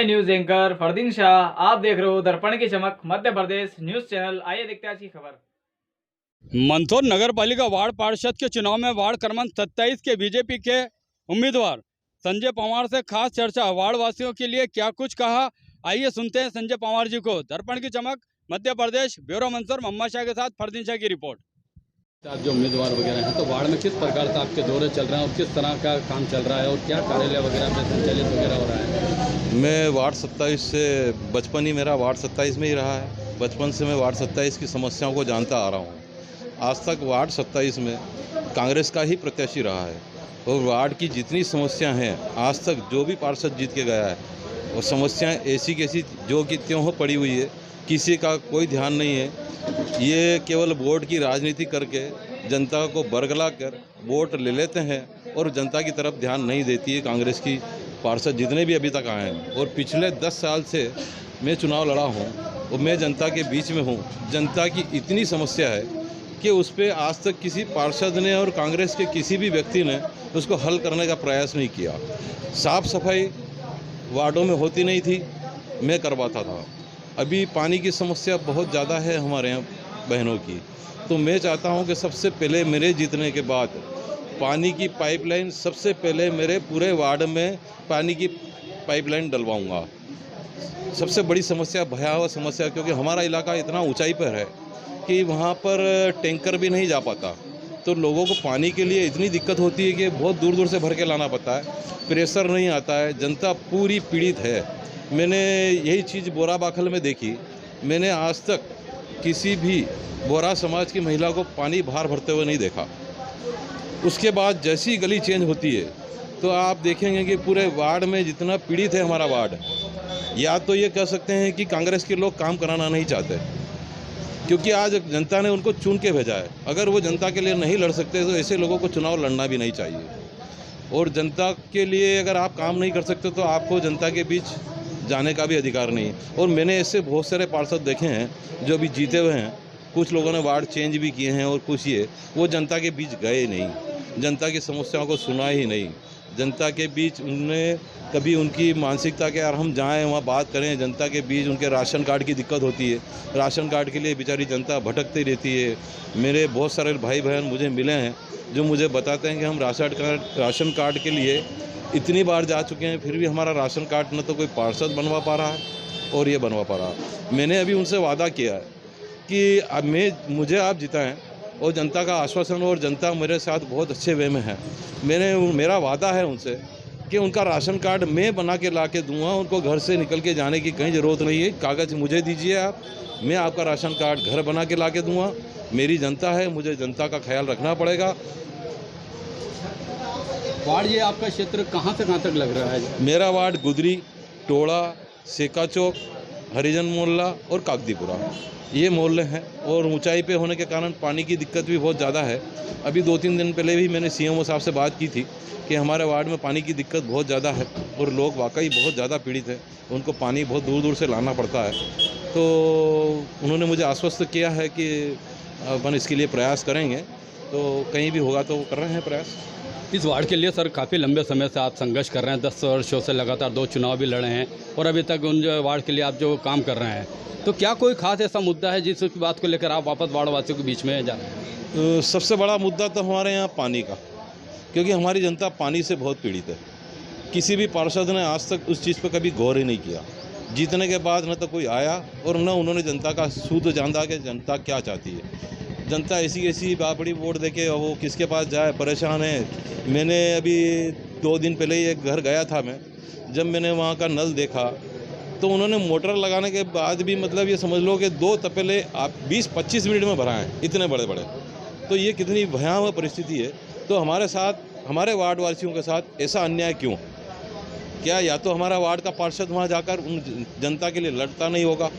मैं news anchor Fardeen Shah, आप देख रहे हो दर्पण की चमक मध्य प्रदेश न्यूज चैनल। आइए देखते हैं आज की खबर। मंदसौर नगर पालिका वार्ड पार्षद के चुनाव में वार्ड क्रमांक 27 के बीजेपी के उम्मीदवार संजय पंवार से खास चर्चा। वार्ड वासियों के लिए क्या कुछ कहा, आइए सुनते हैं संजय पंवार जी को। दर्पण की चमक मध्य प्रदेश, ब्यूरो मंदसौर, मोहम्मद शाह के साथ फरदीन शाह की रिपोर्ट। आप जो उम्मीदवार वगैरह हैं तो वार्ड में किस प्रकार से आपके दौरे चल रहे हैं और किस तरह का काम चल रहा है और क्या कार्यालय वगैरह में संचालित वगैरह हो रहा है? मैं वार्ड 27 से बचपन ही मेरा वार्ड 27 में ही रहा है। बचपन से मैं वार्ड 27 की समस्याओं को जानता आ रहा हूँ। आज तक वार्ड 27 में कांग्रेस का ही प्रत्याशी रहा है और वार्ड की जितनी समस्याएं हैं आज तक जो भी पार्षद जीत के गया है और समस्याएं ऐसी कैसी जो कि त्यों हो पड़ी हुई है, किसी का कोई ध्यान नहीं है। ये केवल वोट की राजनीति करके जनता को बरगला कर वोट ले लेते हैं और जनता की तरफ ध्यान नहीं देती है कांग्रेस की पार्षद जितने भी अभी तक आए हैं। और पिछले 10 साल से मैं चुनाव लड़ा हूँ और मैं जनता के बीच में हूँ। जनता की इतनी समस्या है कि उस पर आज तक किसी पार्षद ने और कांग्रेस के किसी भी व्यक्ति ने उसको हल करने का प्रयास नहीं किया। साफ सफाई वार्डों में होती नहीं थी, मैं करवाता था। अभी पानी की समस्या बहुत ज़्यादा है हमारे यहाँ बहनों की, तो मैं चाहता हूँ कि सबसे पहले मेरे जीतने के बाद पानी की पाइपलाइन, सबसे पहले मेरे पूरे वार्ड में पानी की पाइपलाइन डलवाऊंगा। सबसे बड़ी समस्या, भयावह समस्या, क्योंकि हमारा इलाका इतना ऊंचाई पर है कि वहाँ पर टैंकर भी नहीं जा पाता, तो लोगों को पानी के लिए इतनी दिक्कत होती है कि बहुत दूर दूर से भर के लाना पड़ता है। प्रेशर नहीं आता है, जनता पूरी पीड़ित है। मैंने यही चीज़ बोरा बाखल में देखी। मैंने आज तक किसी भी बोरा समाज की महिला को पानी बाहर भरते हुए नहीं देखा। उसके बाद जैसी गली चेंज होती है तो आप देखेंगे कि पूरे वार्ड में जितना पीड़ित है हमारा वार्ड, या तो ये कह सकते हैं कि कांग्रेस के लोग काम कराना नहीं चाहते, क्योंकि आज जनता ने उनको चुन के भेजा है। अगर वो जनता के लिए नहीं लड़ सकते तो ऐसे लोगों को चुनाव लड़ना भी नहीं चाहिए। और जनता के लिए अगर आप काम नहीं कर सकते तो आपको जनता के बीच जाने का भी अधिकार नहीं। और मैंने ऐसे बहुत सारे पार्षद देखे हैं जो अभी जीते हुए हैं। कुछ लोगों ने वार्ड चेंज भी किए हैं और कुछ ये वो जनता के बीच गए नहीं, जनता की समस्याओं को सुना ही नहीं। जनता के बीच उनने कभी उनकी मानसिकता के यार हम जाएं वहाँ बात करें जनता के बीच। उनके राशन कार्ड की दिक्कत होती है, राशन कार्ड के लिए बेचारी जनता भटकती रहती है। मेरे बहुत सारे भाई बहन मुझे मिले हैं जो मुझे बताते हैं कि हम राशन कार्ड के लिए इतनी बार जा चुके हैं, फिर भी हमारा राशन कार्ड न तो कोई पार्षद बनवा पा रहा है और ये बनवा पा रहा है। मैंने अभी उनसे वादा किया है कि अब मुझे आप जिताएं और जनता का आश्वासन, और जनता मेरे साथ बहुत अच्छे वे में है। मेरा वादा है उनसे कि उनका राशन कार्ड मैं बना के ला के दूँगा। उनको घर से निकल के जाने की कहीं ज़रूरत नहीं है। कागज़ मुझे दीजिए आप, मैं आपका राशन कार्ड घर बना के ला के दूँगा। मेरी जनता है, मुझे जनता का ख्याल रखना पड़ेगा। वार्ड ये आपका क्षेत्र कहाँ से कहाँ तक लग रहा है? मेरा वार्ड गुदरी, टोड़ा, सेका चौक, हरिजन मोहल्ला और कागदीपुरा, ये मोहल्ले हैं। और ऊंचाई पे होने के कारण पानी की दिक्कत भी बहुत ज़्यादा है। अभी 2-3 दिन पहले भी मैंने सीएमओ साहब से बात की थी कि हमारे वार्ड में पानी की दिक्कत बहुत ज़्यादा है और लोग वाकई बहुत ज़्यादा पीड़ित हैं। उनको पानी बहुत दूर दूर से लाना पड़ता है। तो उन्होंने मुझे आश्वस्त किया है कि अपन इसके लिए प्रयास करेंगे, तो कहीं भी होगा तो कर रहे हैं प्रयास। इस वार्ड के लिए सर काफ़ी लंबे समय से आप संघर्ष कर रहे हैं, 10 वर्षों से लगातार 2 चुनाव भी लड़े हैं और अभी तक उन वार्ड के लिए आप जो काम कर रहे हैं, तो क्या कोई खास ऐसा मुद्दा है जिस बात को लेकर आप वापस वार्ड वासियों के बीच में जा रहे हैं? सबसे बड़ा मुद्दा तो हमारे यहाँ पानी का, क्योंकि हमारी जनता पानी से बहुत पीड़ित है। किसी भी पार्षद ने आज तक उस चीज़ पर कभी गौर ही नहीं किया। जीतने के बाद न तो कोई आया और न उन्होंने जनता का सूद जाना कि जनता क्या चाहती है। जनता ऐसी बड़ी वोट देके वो किसके पास जाए, परेशान है। मैंने अभी 2 दिन पहले ही एक घर गया था मैं, जब मैंने वहाँ का नल देखा तो उन्होंने मोटर लगाने के बाद भी मतलब ये समझ लो कि 2 तपेले आप 20-25 मिनट में भराएं, इतने बड़े बड़े। तो ये कितनी भयावह परिस्थिति है। तो हमारे साथ, हमारे वार्ड वासियों के साथ ऐसा अन्याय क्यों? क्या या तो हमारा वार्ड का पार्षद वहाँ जाकर उन जनता के लिए लड़ता नहीं होगा?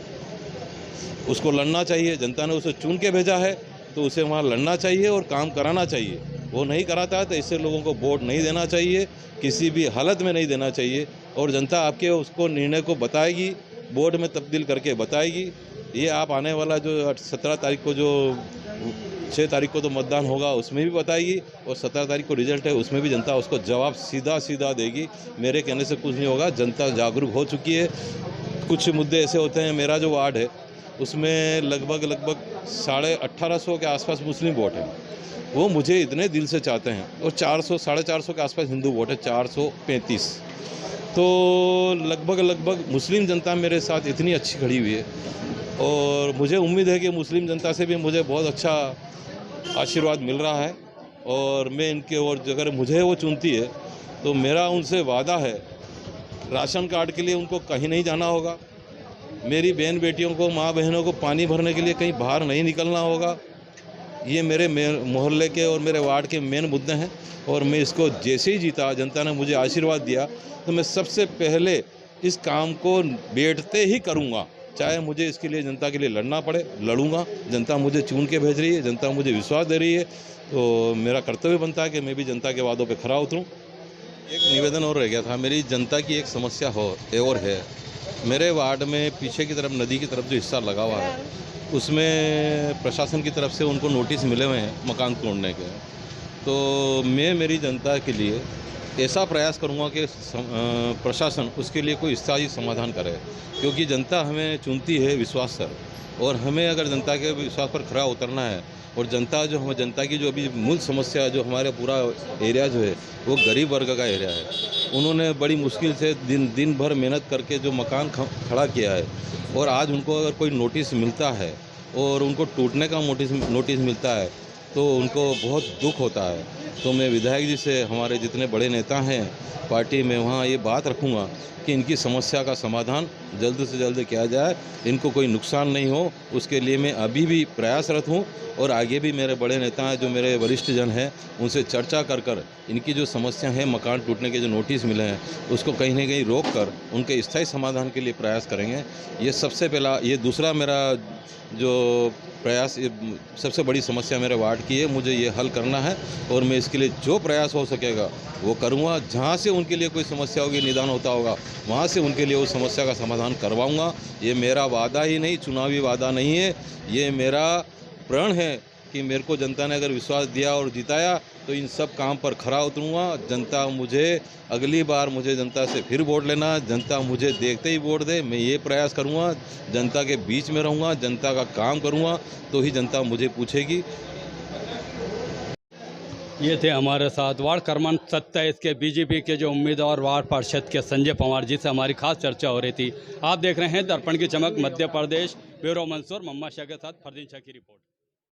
उसको लड़ना चाहिए। जनता ने उसे चुन के भेजा है तो उसे वहाँ लड़ना चाहिए और काम कराना चाहिए। वो नहीं कराता है तो ऐसे लोगों को वोट नहीं देना चाहिए, किसी भी हालत में नहीं देना चाहिए। और जनता आपके उसको निर्णय को बताएगी, बोर्ड में तब्दील करके बताएगी। ये आप आने वाला जो 17 तारीख को जो 6 तारीख को तो मतदान होगा, उसमें भी बताएगी, और 17 तारीख को रिजल्ट है, उसमें भी जनता उसको जवाब सीधा सीधा देगी। मेरे कहने से कुछ नहीं होगा, जनता जागरूक हो चुकी है। कुछ मुद्दे ऐसे होते हैं, मेरा जो वार्ड है उसमें लगभग 1850 के आसपास मुस्लिम वोट है, वो मुझे इतने दिल से चाहते हैं, और 400 450 के आसपास हिंदू वोट है, 435। तो लगभग मुस्लिम जनता मेरे साथ इतनी अच्छी खड़ी हुई है, और मुझे उम्मीद है कि मुस्लिम जनता से भी मुझे बहुत अच्छा आशीर्वाद मिल रहा है। और मैं इनके, और अगर मुझे वो चुनती है तो मेरा उनसे वादा है, राशन कार्ड के लिए उनको कहीं नहीं जाना होगा, मेरी बहन बेटियों को, माँ बहनों को पानी भरने के लिए कहीं बाहर नहीं निकलना होगा। ये मेरे मोहल्ले के और मेरे वार्ड के मेन मुद्दे हैं, और मैं इसको जैसे ही जीता, जनता ने मुझे आशीर्वाद दिया, तो मैं सबसे पहले इस काम को बैठते ही करूँगा, चाहे मुझे इसके लिए जनता के लिए लड़ना पड़े, लड़ूंगा। जनता मुझे चुन के भेज रही है, जनता मुझे विश्वास दे रही है, तो मेरा कर्तव्य बनता है कि मैं भी जनता के वादों पे खरा उतरूं। एक निवेदन और रह गया था, मेरी जनता की एक समस्या और है। मेरे वार्ड में पीछे की तरफ, नदी की तरफ जो हिस्सा लगा हुआ है, उसमें प्रशासन की तरफ से उनको नोटिस मिले हुए हैं मकान तोड़ने के। तो मैं मेरी जनता के लिए ऐसा प्रयास करूंगा कि प्रशासन उसके लिए कोई स्थायी समाधान करे, क्योंकि जनता हमें चुनती है विश्वास से, और हमें अगर जनता के विश्वास पर खरा उतरना है, और जनता की जो अभी मूल समस्या, जो हमारे पूरा एरिया जो है वो गरीब वर्ग का एरिया है, उन्होंने बड़ी मुश्किल से दिन भर मेहनत करके जो मकान खड़ा किया है, और आज उनको अगर कोई नोटिस मिलता है और उनको टूटने का नोटिस मिलता है, तो उनको बहुत दुख होता है। तो मैं विधायक जी से, हमारे जितने बड़े नेता हैं पार्टी में, वहाँ ये बात रखूँगा कि इनकी समस्या का समाधान जल्द से जल्द किया जाए, इनको कोई नुकसान नहीं हो, उसके लिए मैं अभी भी प्रयासरत हूँ। और आगे भी मेरे बड़े नेता हैं, जो मेरे वरिष्ठ जन हैं, उनसे चर्चा कर इनकी जो समस्या है, मकान टूटने के जो नोटिस मिले हैं, उसको कहीं ना कहीं रोक कर उनके स्थायी समाधान के लिए प्रयास करेंगे। ये सबसे पहला। ये दूसरा मेरा जो प्रयास, ये सबसे बड़ी समस्या मेरे वार्ड की है, मुझे ये हल करना है, और मैं इसके लिए जो प्रयास हो सकेगा वो करूँगा। जहाँ से उनके लिए कोई समस्या होगी, निदान होता होगा, वहाँ से उनके लिए उस समस्या का समाधान करवाऊँगा। ये मेरा वादा ही नहीं, चुनावी वादा नहीं है, ये मेरा प्रण है कि मेरे को जनता ने अगर विश्वास दिया और जिताया, तो इन सब काम पर खरा उतरूँगा। जनता मुझे, अगली बार मुझे जनता से फिर वोट लेना, जनता मुझे देखते ही वोट दे, मैं ये प्रयास करूँगा। जनता के बीच में रहूँगा, जनता का काम करूँगा, तो ही जनता मुझे पूछेगी। ये थे हमारे साथ वार्ड क्रमांक 27 के बीजेपी के जो उम्मीदवार वार्ड पार्षद के संजय पंवार जी से हमारी खास चर्चा हो रही थी। आप देख रहे हैं दर्पण की चमक मध्य प्रदेश। ब्यूरो मंसूर मोहम्मद शाह के साथ फरदीन शाह की रिपोर्ट।